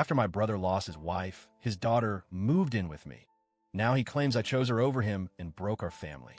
After my brother lost his wife, his daughter moved in with me. Now he claims I chose her over him and broke our family.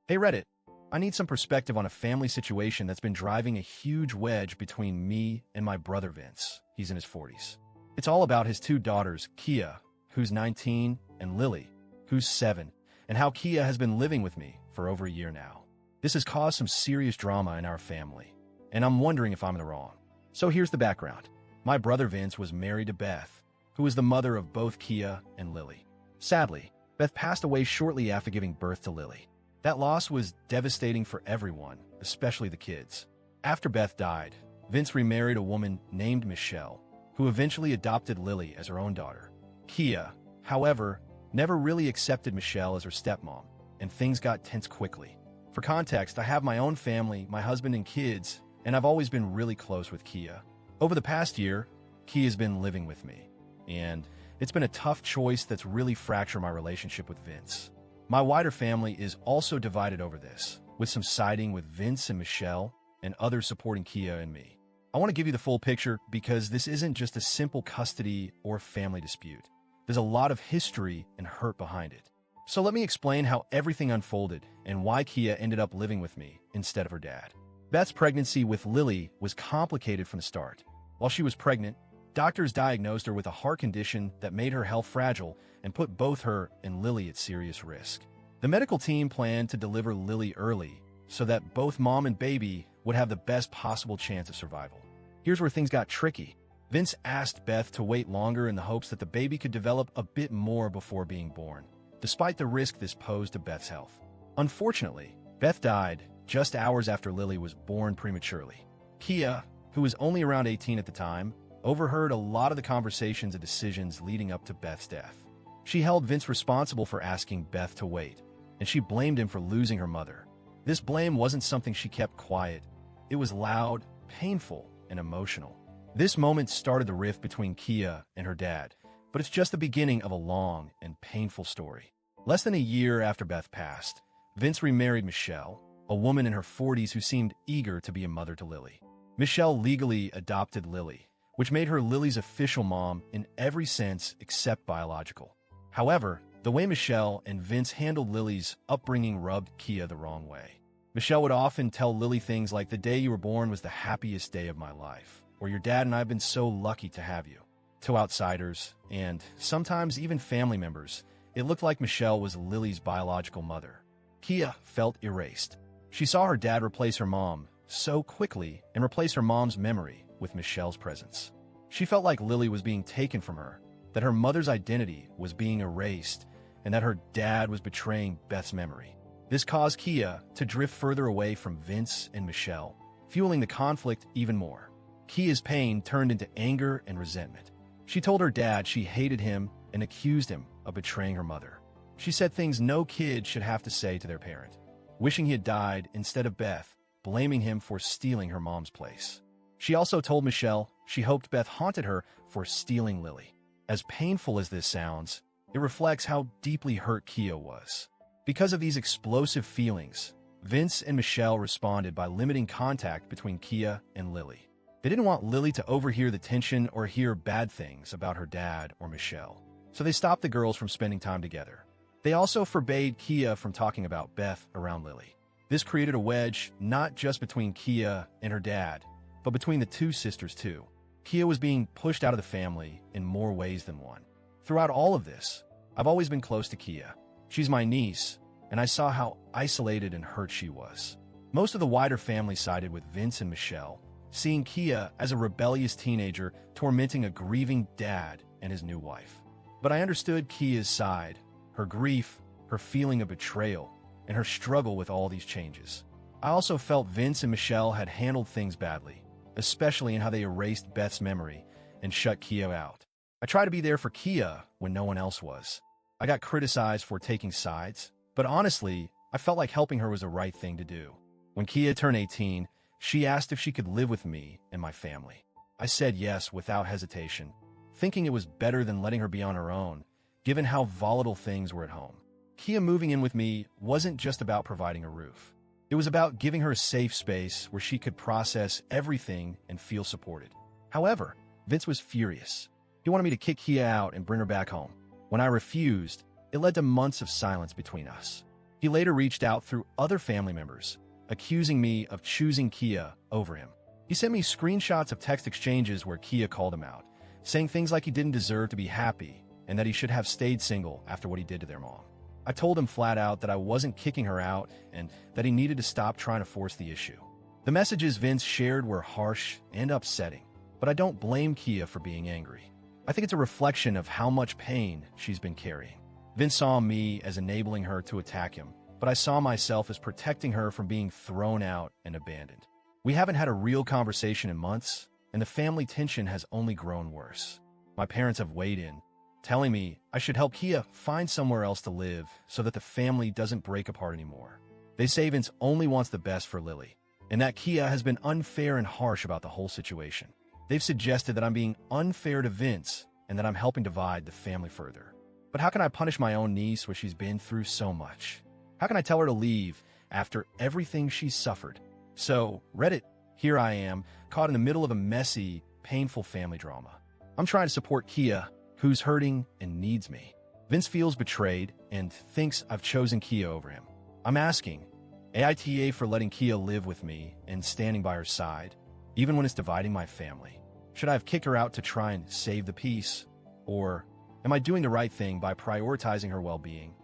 Hey Reddit, I need some perspective on a family situation that's been driving a huge wedge between me and my brother Vince. He's in his 40s. It's all about his two daughters, Kia, who's 19, and Lily, who's 7, and how Kia has been living with me for over a year now. This has caused some serious drama in our family, and I'm wondering if I'm in the wrong. So here's the background. My brother Vince was married to Beth, who is the mother of both Kia and Lily. Sadly, Beth passed away shortly after giving birth to Lily. That loss was devastating for everyone, especially the kids. After Beth died, Vince remarried a woman named Michelle, who eventually adopted Lily as her own daughter. Kia, however, never really accepted Michelle as her stepmom, and things got tense quickly. For context, I have my own family, my husband and kids, and I've always been really close with Kia. Over the past year, Kia's been living with me, and it's been a tough choice that's really fractured my relationship with Vince. My wider family is also divided over this, with some siding with Vince and Michelle, and others supporting Kia and me. I want to give you the full picture because this isn't just a simple custody or family dispute. There's a lot of history and hurt behind it. So let me explain how everything unfolded and why Kia ended up living with me instead of her dad. Beth's pregnancy with Lily was complicated from the start. While she was pregnant, doctors diagnosed her with a heart condition that made her health fragile and put both her and Lily at serious risk. The medical team planned to deliver Lily early so that both mom and baby would have the best possible chance of survival. Here's where things got tricky. Vince asked Beth to wait longer in the hopes that the baby could develop a bit more before being born, despite the risk this posed to Beth's health. Unfortunately, Beth died just hours after Lily was born prematurely. Kia, who was only around 18 at the time, overheard a lot of the conversations and decisions leading up to Beth's death. She held Vince responsible for asking Beth to wait, and she blamed him for losing her mother. This blame wasn't something she kept quiet. It was loud, painful, and emotional. This moment started the rift between Kia and her dad, but it's just the beginning of a long and painful story. Less than a year after Beth passed, Vince remarried Michelle, a woman in her 40s who seemed eager to be a mother to Lily. Michelle legally adopted Lily, which made her Lily's official mom in every sense except biological. However, the way Michelle and Vince handled Lily's upbringing rubbed Kia the wrong way. Michelle would often tell Lily things like, "The day you were born was the happiest day of my life," or "Your dad and I have been so lucky to have you." To outsiders, and sometimes even family members, it looked like Michelle was Lily's biological mother. Kia felt erased. She saw her dad replace her mom so quickly and replace her mom's memory with Michelle's presence. She felt like Lily was being taken from her, that her mother's identity was being erased, and that her dad was betraying Beth's memory. This caused Kia to drift further away from Vince and Michelle, fueling the conflict even more. Kia's pain turned into anger and resentment. She told her dad she hated him and accused him of betraying her mother. She said things no kid should have to say to their parent, wishing he had died instead of Beth, blaming him for stealing her mom's place. She also told Michelle she hoped Beth haunted her for stealing Lily. As painful as this sounds, it reflects how deeply hurt Kia was. Because of these explosive feelings, Vince and Michelle responded by limiting contact between Kia and Lily. They didn't want Lily to overhear the tension or hear bad things about her dad or Michelle, so they stopped the girls from spending time together. They also forbade Kia from talking about Beth around Lily. This created a wedge not just between Kia and her dad, but between the two sisters too. Kia was being pushed out of the family in more ways than one. Throughout all of this, I've always been close to Kia. She's my niece, and I saw how isolated and hurt she was. Most of the wider family sided with Vince and Michelle, seeing Kia as a rebellious teenager tormenting a grieving dad and his new wife. But I understood Kia's side, her grief, her feeling of betrayal, and her struggle with all these changes. I also felt Vince and Michelle had handled things badly, especially in how they erased Beth's memory and shut Kia out. I tried to be there for Kia when no one else was. I got criticized for taking sides, but honestly, I felt like helping her was the right thing to do. When Kia turned 18, she asked if she could live with me and my family. I said yes without hesitation, thinking it was better than letting her be on her own, given how volatile things were at home. Kia moving in with me wasn't just about providing a roof. It was about giving her a safe space where she could process everything and feel supported. However, Vince was furious. He wanted me to kick Kia out and bring her back home. When I refused, it led to months of silence between us. He later reached out through other family members, accusing me of choosing Kia over him. He sent me screenshots of text exchanges where Kia called him out, saying things like he didn't deserve to be happy and that he should have stayed single after what he did to their mom. I told him flat out that I wasn't kicking her out and that he needed to stop trying to force the issue. The messages Vince shared were harsh and upsetting, but I don't blame Kia for being angry. I think it's a reflection of how much pain she's been carrying. Vince saw me as enabling her to attack him, but I saw myself as protecting her from being thrown out and abandoned. We haven't had a real conversation in months, and the family tension has only grown worse. My parents have weighed in, telling me I should help Kia find somewhere else to live so that the family doesn't break apart anymore. They say Vince only wants the best for Lily, and that Kia has been unfair and harsh about the whole situation. They've suggested that I'm being unfair to Vince and that I'm helping divide the family further. But how can I punish my own niece when she's been through so much? How can I tell her to leave after everything she's suffered? So, Reddit, here I am, caught in the middle of a messy, painful family drama. I'm trying to support Kia, who's hurting and needs me. Vince feels betrayed and thinks I've chosen Kia over him. I'm asking AITA for letting Kia live with me and standing by her side, even when it's dividing my family. Should I have kicked her out to try and save the peace? Or am I doing the right thing by prioritizing her well-being